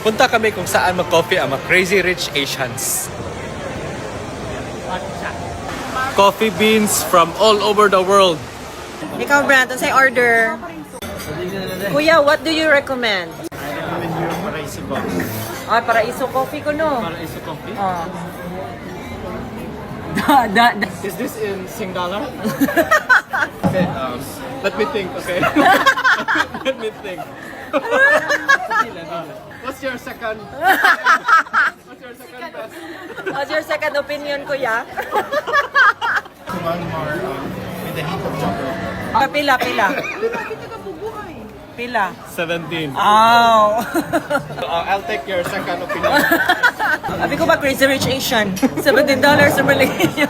Punta kami kung saan mag-coffee ang mga Crazy Rich Asians. Coffee beans from all over the world. Ikaw, Brandon, say order. Kuya, what do you recommend? I recommend you Paraiso Coffee. Ay, Paraiso Coffee ko, no? Paraiso Coffee? Oh. Is this in Sing dollar? Okay, let me think, okay? Let me think. What's your second? What's your second best? What's your second opinion, Kuya? One more with the hint of chocolate. Pila. Pila. 17. Ow. I'll take your second opinion. Sabi ko ba, Crazy Rich Asian? $17 sa Malaysia.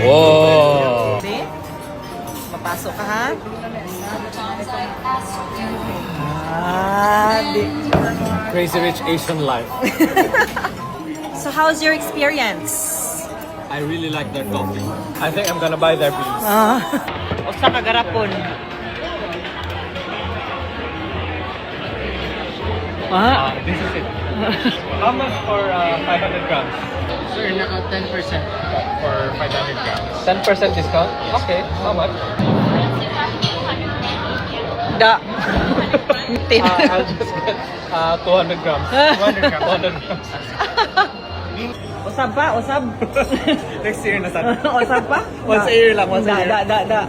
Whoa! See? Papasok ka, ha? Crazy Rich Asian life. So how's your experience? I really like their coffee. I think I'm gonna buy their beans. Usa ka garapon. This is it. How much for 500 grams? Sir, naka 10%. For 500 grams. 10% discount? Okay, how much? Da. I'll just get 200 grams. 200 grams. 200 grams. Usab pa, usab. Next year na sana. Usab pa? Once a year lang, once a year. Da.